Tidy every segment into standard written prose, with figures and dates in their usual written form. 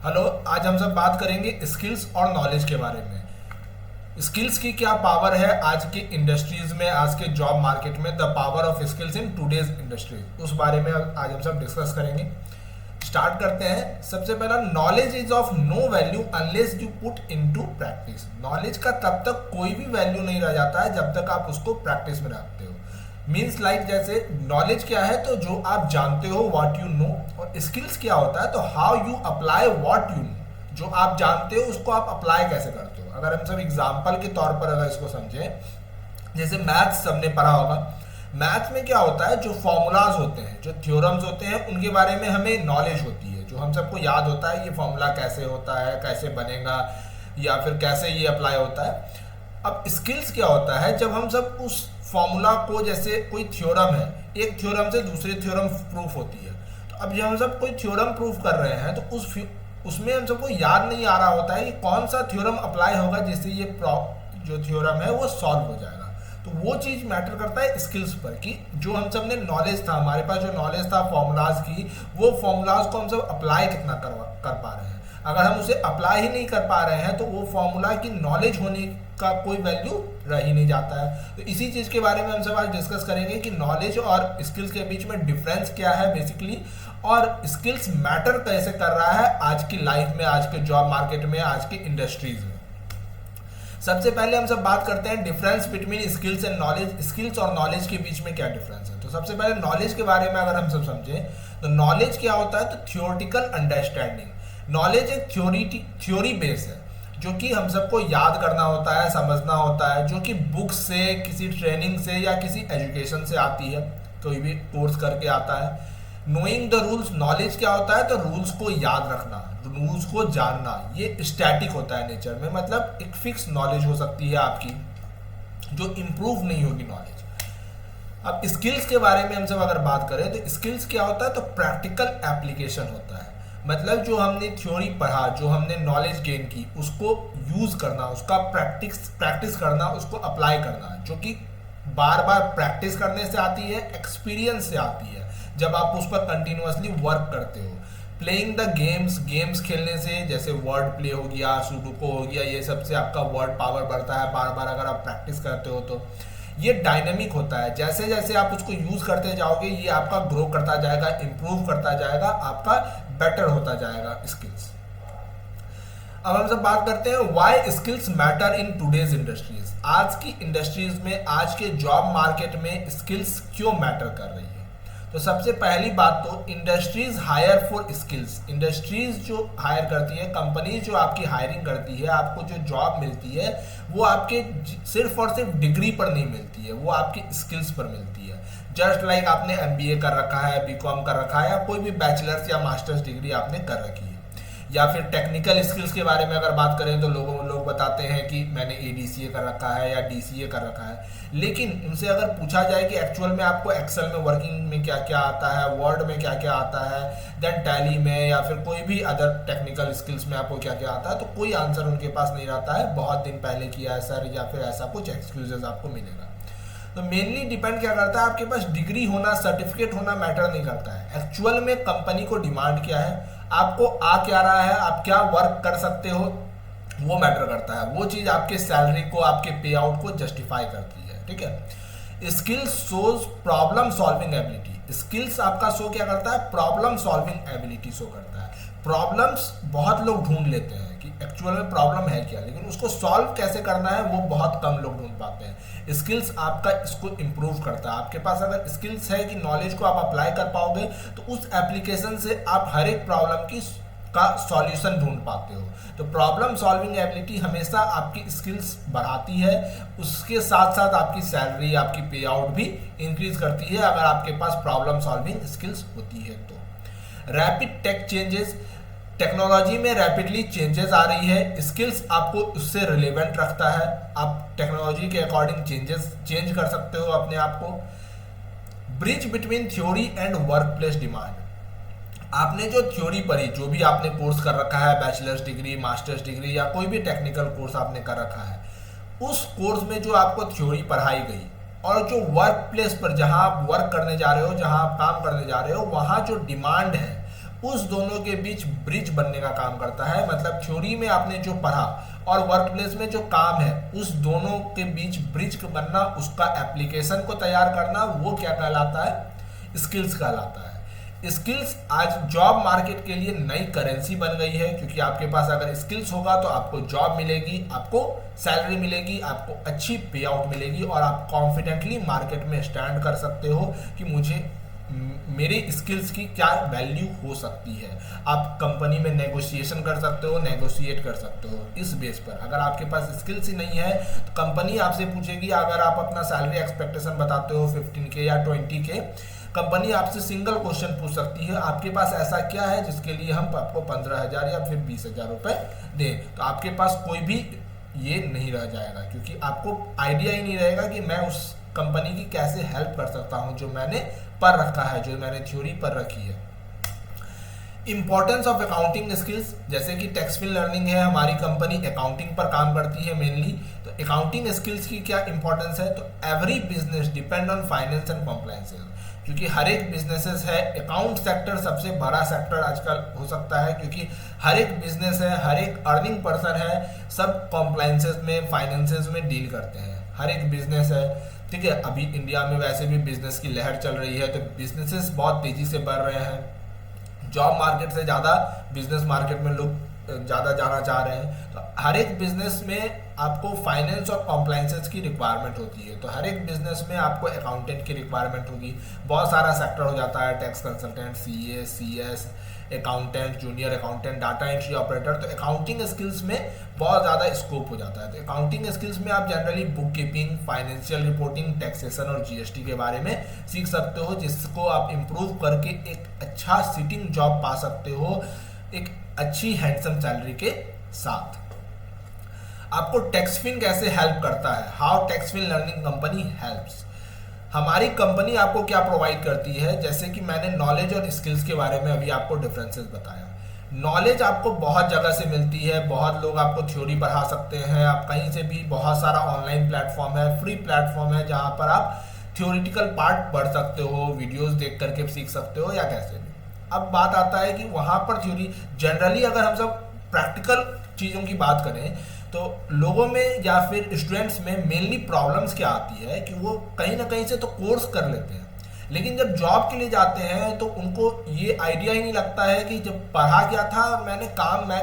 Hello, आज हम सब बात करेंगे स्किल्स और नॉलेज के बारे में। स्किल्स की क्या पावर है आज के इंडस्ट्रीज में, आज के जॉब मार्केट में, the power of skills in today's industries, उस बारे में आज हम सब डिस्कस करेंगे। स्टार्ट करते हैं। सबसे पहला, knowledge is of no value unless you put into practice. Knowledge का तब तक कोई भी वैल्यू नहीं रह जाता है जब तक आप उसको प्रैक्टिस में रखते हो। मीन्स लाइक जैसे नॉलेज क्या है, तो जो आप जानते हो, व्हाट यू नो, और स्किल्स क्या होता है, तो how you apply what you know. जो आप जानते हो उसको आप अप्लाई कैसे करते हो। अगर हम सब एग्जाम्पल के तौर पर अगर इसको समझें, जैसे मैथ्स सबने पढ़ा होगा। मैथ्स में क्या होता है, जो फॉर्मूलाज होते हैं, जो थ्योरम्स होते हैं, उनके बारे में हमें नॉलेज होती है, जो हम सबको याद होता है ये फॉर्मूला कैसे होता है, कैसे बनेगा, या फिर कैसे ये अप्लाई होता है। अब स्किल्स क्या होता है, जब हम सब उस फॉर्मूला को, जैसे कोई थ्योरम है, एक थ्योरम से दूसरी थ्योरम प्रूफ होती है, तो अब जब हम सब कोई थ्योरम प्रूफ कर रहे हैं तो उसमें हम सबको याद नहीं आ रहा होता है कि कौन सा थ्योरम अप्लाई होगा जिससे ये जो थ्योरम है वो सॉल्व हो जाएगा। तो वो चीज मैटर करता है स्किल्स पर, कि जो हम सब ने नॉलेज था, हमारे पास जो नॉलेज था फॉर्मूलाज की, वो फॉर्मूलाज को हम सब अप्लाई कितना कर पा रहे हैं। अगर हम उसे अप्लाई ही नहीं कर पा रहे हैं तो वो फॉर्मूला की नॉलेज होने का कोई वैल्यू रह ही नहीं जाता है। तो इसी चीज के बारे में हम सब आज डिस्कस करेंगे कि नॉलेज और स्किल्स के बीच में डिफरेंस क्या है बेसिकली, और स्किल्स मैटर कैसे कर रहा है आज की लाइफ में, आज के जॉब मार्केट में, आज के इंडस्ट्रीज में। सबसे पहले हम सब बात करते हैं difference between skills and knowledge. Skills और नॉलेज के बीच में क्या डिफरेंस है। तो सबसे पहले नॉलेज के बारे में अगर हम सब समझें, तो नॉलेज क्या होता है, तो थियोरटिकल अंडरस्टैंडिंग। नॉलेज एक थ्योरी बेस है, जो कि हम सबको याद करना होता है, समझना होता है, जो कि बुक से, किसी ट्रेनिंग से या किसी एजुकेशन से आती है, कोई भी कोर्स करके आता है। नोइंग द रूल्स, नॉलेज क्या होता है, तो रूल्स को याद रखना, रूल्स को जानना। ये स्टैटिक होता है नेचर में, मतलब एक फिक्स नॉलेज हो सकती है आपकी, जो इम्प्रूव नहीं होगी नॉलेज। अब स्किल्स के बारे में हम सब अगर बात करें, तो स्किल्स क्या होता है, तो प्रैक्टिकल एप्लीकेशन होता है। मतलब जो हमने थ्योरी पढ़ा, जो हमने नॉलेज गेन की, उसको यूज करना, उसका प्रैक्टिस करना, उसको अप्लाई करना, जो कि बार बार प्रैक्टिस करने से आती है, एक्सपीरियंस से आती है, जब आप उस पर कंटिन्यूअसली वर्क करते हो। प्लेइंग द गेम्स खेलने से, जैसे वर्ड प्ले हो गया, सुडोकू हो गया, ये सब से आपका वर्ड पावर बढ़ता है बार बार अगर आप प्रैक्टिस करते हो। तो ये डायनेमिक होता है, जैसे जैसे आप उसको यूज करते जाओगे ये आपका ग्रो करता जाएगा, इंप्रूव करता जाएगा, आपका बेटर होता जाएगा स्किल्स। अब हम सब बात करते हैं why skills matter in today's industries. आज की इंडस्ट्रीज में, आज के जॉब मार्केट में स्किल्स क्यों मैटर कर रही है। तो सबसे पहली बात, तो industries hire for skills. Industries जो हायर करती है, कंपनीज जो आपकी हायरिंग करती है, आपको जो जॉब मिलती है, वो आपके सिर्फ और सिर्फ डिग्री पर नहीं मिलती है, वो आपकी स्किल्स पर मिलती है। जस्ट लाइक आपने एमबीए कर रखा है, बीकॉम कर रखा है, या कोई भी बैचलर्स या मास्टर्स डिग्री आपने कर रखी है। या फिर टेक्निकल स्किल्स के बारे में अगर बात करें, तो लोग बताते हैं कि मैंने एडीसीए कर रखा है या डीसीए कर रखा है, लेकिन उनसे अगर पूछा जाए कि एक्चुअल में आपको एक्सेल में वर्किंग में क्या क्या आता है, वर्ड में क्या क्या आता है, देन टैली में, या फिर कोई भी अदर टेक्निकल स्किल्स में आपको क्या क्या आता है, तो कोई आंसर उनके पास नहीं रहता है, बहुत दिन पहले किया है सर, या फिर ऐसा कुछ एक्सक्यूजेस आपको मिलेगा। तो मेनली डिपेंड क्या करता है, आपके पास डिग्री होना, सर्टिफिकेट होना मैटर नहीं करता है। एक्चुअल में कंपनी को डिमांड क्या है, आपको आ क्या रहा है, आप क्या वर्क कर सकते हो, वो मैटर करता है। वो चीज आपके सैलरी को, आपके पे आउट को जस्टिफाई करती है। ठीक है। Skills shows problem solving ability. Skills आपका शो क्या करता है, प्रॉब्लम सॉल्विंग एबिलिटी शो करता है। प्रॉब्लम्स बहुत लोग ढूंढ लेते हैं कि एक्चुअल में प्रॉब्लम है क्या, लेकिन उसको सॉल्व कैसे करना है वो बहुत कम लोग ढूंढ पाते हैं। स्किल्स आपका इसको इम्प्रूव करता है। आपके पास अगर स्किल्स है कि नॉलेज को आप अप्लाई कर पाओगे, तो उस एप्लीकेशन से आप हर एक प्रॉब्लम की का सॉल्यूशन ढूंढ पाते हो। तो प्रॉब्लम सॉल्विंग एबिलिटी हमेशा आपकी स्किल्स बढ़ाती है, उसके साथ साथ आपकी सैलरी, आपकी पे आउट भी इंक्रीज करती है अगर आपके पास प्रॉब्लम सॉल्विंग स्किल्स होती है। तो रैपिड टेक चेंजेस, टेक्नोलॉजी में रैपिडली चेंजेस आ रही है, स्किल्स आपको उससे रिलेवेंट रखता है। आप टेक्नोलॉजी के अकॉर्डिंग चेंज कर सकते हो अपने आप को। Bridge between theory and work place demand. आपने जो थ्योरी पढ़ी, जो भी आपने कोर्स कर रखा है, बैचलर्स डिग्री, मास्टर्स डिग्री, या कोई भी टेक्निकल कोर्स आपने कर रखा है, उस कोर्स में जो आपको थ्योरी पढ़ाई गई और जो वर्क प्लेस पर, जहां आप वर्क करने जा रहे हो, जहां आप काम करने जा रहे हो, वहां जो डिमांड है उस दोनों के बीच ब्रिज बनने का काम करता है। मतलब थ्योरी में आपने जो पढ़ा और वर्क प्लेस में जो काम है, उस दोनों के बीच ब्रिज बनना, उसका एप्लीकेशन को तैयार करना, वो क्या कहलाता है? स्किल्स कहलाता है। स्किल्स आज जॉब मार्केट के लिए नई करेंसी बन गई है, क्योंकि आपके पास अगर स्किल्स होगा तो आपको जॉब मिलेगी, आपको सैलरी मिलेगी, आपको अच्छी पे आउट मिलेगी और आप कॉन्फिडेंटली मार्केट में स्टैंड कर सकते हो कि मुझे मेरे स्किल्स की क्या वैल्यू हो सकती है। आप कंपनी में नेगोशिएशन कर सकते हो, नेगोशिएट कर सकते हो इस बेस पर। अगर आपके पास स्किल्स ही नहीं है तो कंपनी आपसे पूछेगी, अगर आप अपना सैलरी एक्सपेक्टेशन बताते हो 15K या 20K, कंपनी आपसे सिंगल क्वेश्चन पूछ सकती है, आपके पास ऐसा क्या है जिसके लिए हम आपको 15,000 या फिर 20,000 रुपए दें। तो आपके पास कोई भी ये नहीं रह जाएगा, क्योंकि आपको आइडिया ही नहीं रहेगा कि मैं उस कंपनी की कैसे हेल्प कर सकता हूं जो मैंने पढ़ रखा है, जो मैंने थ्योरी पढ़ रखी है। इंपॉर्टेंस ऑफ अकाउंटिंग स्किल्स, जैसे कि टेक्सफिल लर्निंग है, हमारी कंपनी अकाउंटिंग पर काम करती है मेनली, तो अकाउंटिंग स्किल्स की क्या इंपॉर्टेंस है? तो every business depend on finance and compliances, क्योंकि हर एक बिजनेसेस है, अकाउंट सेक्टर सबसे बड़ा सेक्टर आजकल हो सकता है, क्योंकि हर एक बिजनेस है, हर एक अर्निंग पर्सन है, सब कॉम्प्लायंसेस में, फाइनेंसेस में डील करते हैं। हर एक बिजनेस है, ठीक है। अभी इंडिया में वैसे भी बिजनेस की लहर चल रही है, तो बिजनेसेस बहुत तेजी से बढ़ रहे हैं। जॉब मार्केट से ज़्यादा बिजनेस मार्केट में लोग ज़्यादा जाना चाह रहे हैं। तो हर एक बिजनेस में आपको फाइनेंस और कॉम्प्लायंसेस की रिक्वायरमेंट होती है, तो हर एक बिजनेस में आपको अकाउंटेंट की रिक्वायरमेंट होगी। बहुत सारा सेक्टर हो जाता है, tax consultant, CA, CS, accountant, junior accountant, data entry operator. तो अकाउंटिंग स्किल्स में बहुत ज़्यादा स्कोप हो जाता है। तो अकाउंटिंग स्किल्स में आप generally book keeping, financial reporting, taxation और GST के बारे में सीख सकते हो, जिसको आप इम्प्रूव करके एक अच्छा सिटिंग जॉब पा सकते हो, एक अच्छी हैंडसम सैलरी के साथ। आपको टेक्सफिन कैसे हेल्प करता है? How Texfin learning company helps. हमारी कंपनी आपको क्या प्रोवाइड करती है? जैसे कि मैंने नॉलेज और स्किल्स के बारे में अभी आपको डिफरेंसेस बताया। नॉलेज आपको बहुत जगह से मिलती है, बहुत लोग आपको थ्योरी पढ़ा सकते हैं, आप कहीं से भी, बहुत सारा ऑनलाइन प्लेटफॉर्म है, फ्री प्लेटफॉर्म है, जहाँ पर आप थ्योरिटिकल पार्ट पढ़ सकते हो, वीडियोस देख करके सीख सकते हो या कैसे भी। अब बात आता है कि वहाँ पर थ्योरी, जनरली अगर हम सब प्रैक्टिकल चीज़ों की बात करें तो लोगों में या फिर स्टूडेंट्स में मेनली प्रॉब्लम्स क्या आती है कि वो कहीं ना कहीं से तो कोर्स कर लेते हैं, लेकिन जब जॉब के लिए जाते हैं तो उनको ये आइडिया ही नहीं लगता है कि जब पढ़ा क्या था, मैं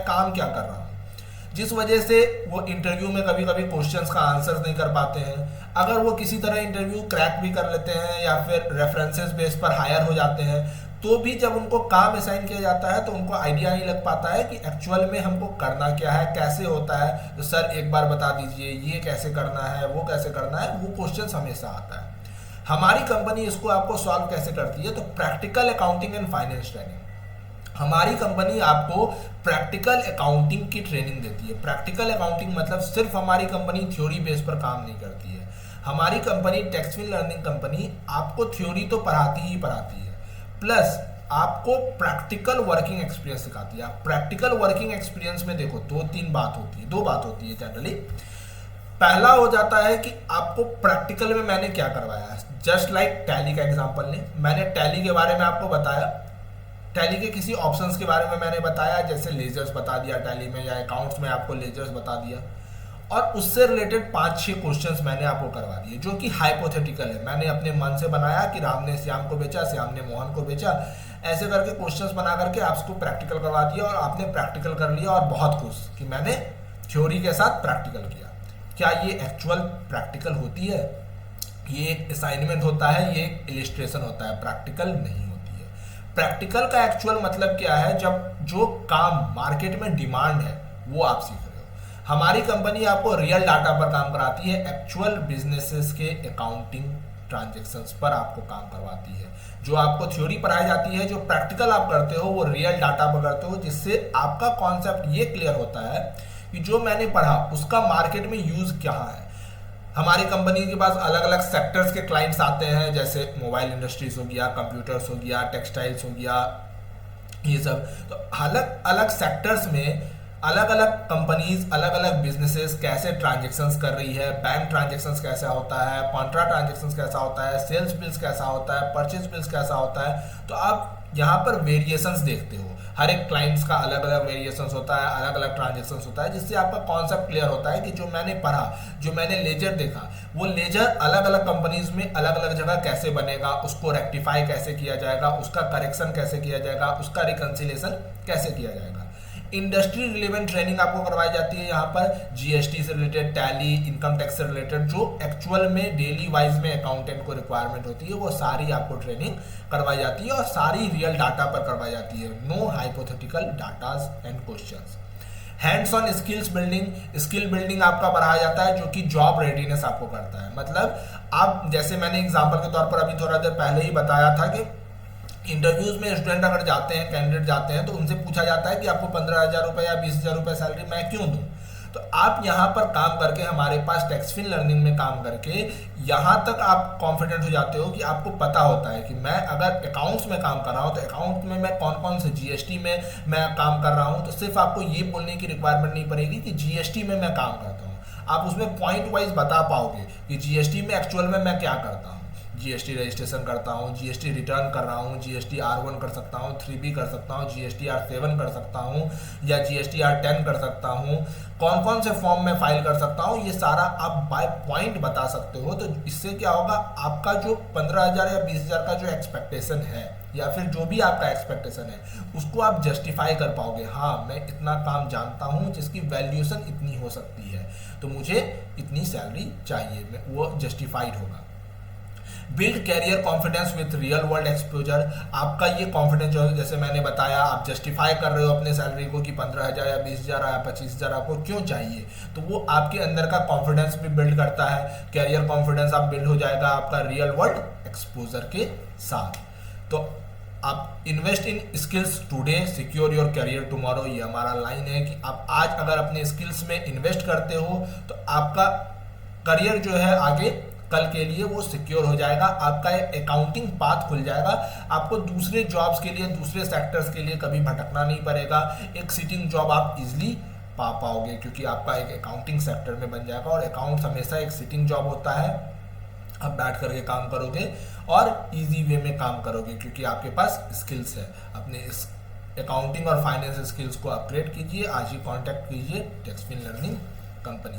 काम क्या कर रहा हूँ, जिस वजह से वो इंटरव्यू में कभी कभी क्वेश्चंस का आंसर नहीं कर पाते हैं। अगर वो किसी तरह इंटरव्यू क्रैक भी कर लेते हैं या फिर रेफरेंसेस बेस पर हायर हो जाते हैं, तो भी जब उनको काम असाइन किया जाता है तो उनको आइडिया नहीं लग पाता है कि एक्चुअल में हमको करना क्या है, कैसे होता है। तो सर एक बार बता दीजिए, ये कैसे करना है, वो कैसे करना है, वो क्वेश्चन हमेशा आता है। हमारी कंपनी इसको आपको सॉल्व कैसे करती है? तो practical accounting and finance training. हमारी कंपनी आपको प्रैक्टिकल अकाउंटिंग की ट्रेनिंग देती है। प्रैक्टिकल अकाउंटिंग मतलब सिर्फ हमारी कंपनी थ्योरी बेस पर काम नहीं करती है। हमारी कंपनी टेक्सफिल लर्निंग कंपनी आपको थ्योरी तो पढ़ाती ही पढ़ाती है, प्लस आपको प्रैक्टिकल वर्किंग एक्सपीरियंस सिखाती है। प्रैक्टिकल वर्किंग एक्सपीरियंस में देखो दो बात होती है जनरली। पहला हो जाता है कि आपको प्रैक्टिकल में मैंने क्या करवाया, जस्ट लाइक टैली का एग्जांपल लें, मैंने टैली के बारे में आपको बताया, टैली के किसी ऑप्शंस के बारे में मैंने बताया, जैसे लेजर्स बता दिया टैली में, या अकाउंट्स में आपको लेजर्स बता दिया, और उससे रिलेटेड 5-6 क्वेश्चंस मैंने आपको करवा दिए जो कि हाइपोथेटिकल है। मैंने अपने मन से बनाया कि राम ने श्याम को बेचा, श्याम ने मोहन को बेचा, ऐसे करके क्वेश्चंस बना करके आपको प्रैक्टिकल करवा दिया, और आपने प्रैक्टिकल कर लिया और बहुत खुश कि मैंने थ्योरी के साथ प्रैक्टिकल किया। क्या ये एक्चुअल प्रैक्टिकल होती है? ये एक असाइनमेंट होता है, ये एक इलिस्ट्रेशन होता है, प्रैक्टिकल नहीं होती है। प्रैक्टिकल का एक्चुअल मतलब क्या है? जब जो काम मार्केट में डिमांड है वो आप सीख रहे हो। हमारी कंपनी आपको रियल डाटा पर काम कराती है, एक्चुअल बिजनेसेस के अकाउंटिंग ट्रांजेक्शन्स पर आपको काम करवाती है। जो आपको थ्योरी पढ़ाई जाती है, जो प्रैक्टिकल आप करते हो वो रियल डाटा पर करते हो, जिससे आपका कॉन्सेप्ट ये क्लियर होता है कि जो मैंने पढ़ा उसका मार्केट में यूज क्या है। हमारी कंपनी के पास अलग अलग सेक्टर्स के क्लाइंट्स आते हैं, जैसे मोबाइल इंडस्ट्रीज हो गया, कंप्यूटर्स हो गया, टेक्सटाइल्स हो गया, ये सब। तो अलग अलग सेक्टर्स में अलग अलग कंपनीज, अलग अलग बिजनेसेस कैसे ट्रांजेक्शन्स कर रही है, बैंक ट्रांजेक्शन्स कैसा होता है, कॉन्ट्रा ट्रांजेक्शन्स कैसा होता है, सेल्स बिल्स कैसा होता है, परचेज बिल्स कैसा होता है। तो आप यहाँ पर वेरिएशंस देखते हो। हर एक क्लाइंट्स का अलग अलग वेरिएशंस होता है, अलग अलग ट्रांजेक्शन्स होता है, जिससे आपका कॉन्सेप्ट क्लियर होता है कि जो मैंने पढ़ा, जो मैंने लेजर देखा, वो लेजर अलग अलग कंपनीज में अलग अलग जगह कैसे बनेगा, उसको रेक्टिफाई कैसे किया जाएगा, उसका करेक्शन कैसे किया जाएगा, उसका रिकंसिलेशन कैसे किया जाएगा। इंडस्ट्री रिलेवेंट ट्रेनिंग आपको करवाई जाती है यहाँ पर, जीएसटी से रिलेटेड, टैली, इनकम टैक्स से रिलेटेड, जो एक्चुअल में डेली वाइज में अकाउंटेंट को रिक्वायरमेंट होती है, वो सारी आपको ट्रेनिंग करवाई जाती है और सारी रियल डाटा पर करवाई जाती है। No hypothetical datas and questions. Hands on skills building, skill building आपका बढ़ाया जाता है, जो कि जॉब रेडीनेस आपको करता है। मतलब आप, जैसे मैंने एग्जांपल के तौर पर अभी थोड़ा देर पहले ही बताया था कि इंटरव्यूज में स्टूडेंट अगर जाते हैं, कैंडिडेट जाते हैं, तो उनसे पूछा जाता है कि आपको 15,000 रुपये या 20,000 रुपये सैलरी मैं क्यों दूं। तो आप यहाँ पर काम करके, हमारे पास टेक्सफिन लर्निंग में काम करके यहाँ तक आप कॉन्फिडेंट हो जाते हो कि आपको पता होता है कि मैं अगर अकाउंट्स में काम कर रहा हूँ तो अकाउंट में मैं कौन कौन से, जीएसटी में मैं काम कर रहा हूँ, तो सिर्फ आपको ये बोलने की रिक्वायरमेंट नहीं पड़ेगी कि जीएसटी में मैं काम करता हूँ। आप उसमें पॉइंट वाइज बता पाओगे कि जीएसटी में एक्चुअल में मैं क्या करता हूँ। जीएसटी रजिस्ट्रेशन करता हूँ, जीएसटी रिटर्न कर रहा हूँ, जीएसटी R1 कर सकता हूँ, 3B कर सकता हूँ, जीएसटी R7 कर सकता हूँ, या जीएसटी R10 कर सकता हूँ, कौन कौन से फॉर्म में फाइल कर सकता हूँ, ये सारा आप बाय पॉइंट बता सकते हो। तो इससे क्या होगा, आपका जो 15,000 या 20,000 का जो एक्सपेक्टेशन है, या फिर जो भी आपका एक्सपेक्टेशन है, उसको आप जस्टिफाई कर पाओगे। हाँ, मैं इतना काम जानता हूँ जिसकी वैल्यूएशन इतनी हो सकती है, तो मुझे इतनी सैलरी चाहिए, वो जस्टिफाइड होगा। Build career confidence with real world exposure. आपका ये कॉन्फिडेंस जो है, जैसे मैंने बताया, आप जस्टिफाई कर रहे हो अपने सैलरी को कि 15,000 या 20,000 या 25,000 आपको क्यों चाहिए, तो वो आपके अंदर का कॉन्फिडेंस भी बिल्ड करता है। कैरियर कॉन्फिडेंस आप बिल्ड हो जाएगा आपका रियल वर्ल्ड एक्सपोजर के साथ। तो आप invest in skills today, secure your career tomorrow, ये हमारा लाइन है कि आप आज अगर अपने स्किल्स में इन्वेस्ट करते हो तो आपका करियर जो है आगे कल के लिए वो सिक्योर हो जाएगा, आपका अकाउंटिंग पाथ खुल जाएगा, आपको दूसरे जॉब्स के लिए, दूसरे सेक्टर्स के लिए कभी भटकना नहीं पड़ेगा। एक सिटिंग जॉब आप इजीली पा पाओगे क्योंकि आपका एक अकाउंटिंग सेक्टर में बन जाएगा, और अकाउंट्स हमेशा एक सिटिंग जॉब होता है। आप बैठ करके काम करोगे और इजी वे में काम करोगे क्योंकि आपके पास स्किल्स है। अपने इस अकाउंटिंग और फाइनेंस स्किल्स को अपग्रेड कीजिए, आज ही कॉन्टैक्ट कीजिए टेक्सफिन लर्निंग कंपनी से।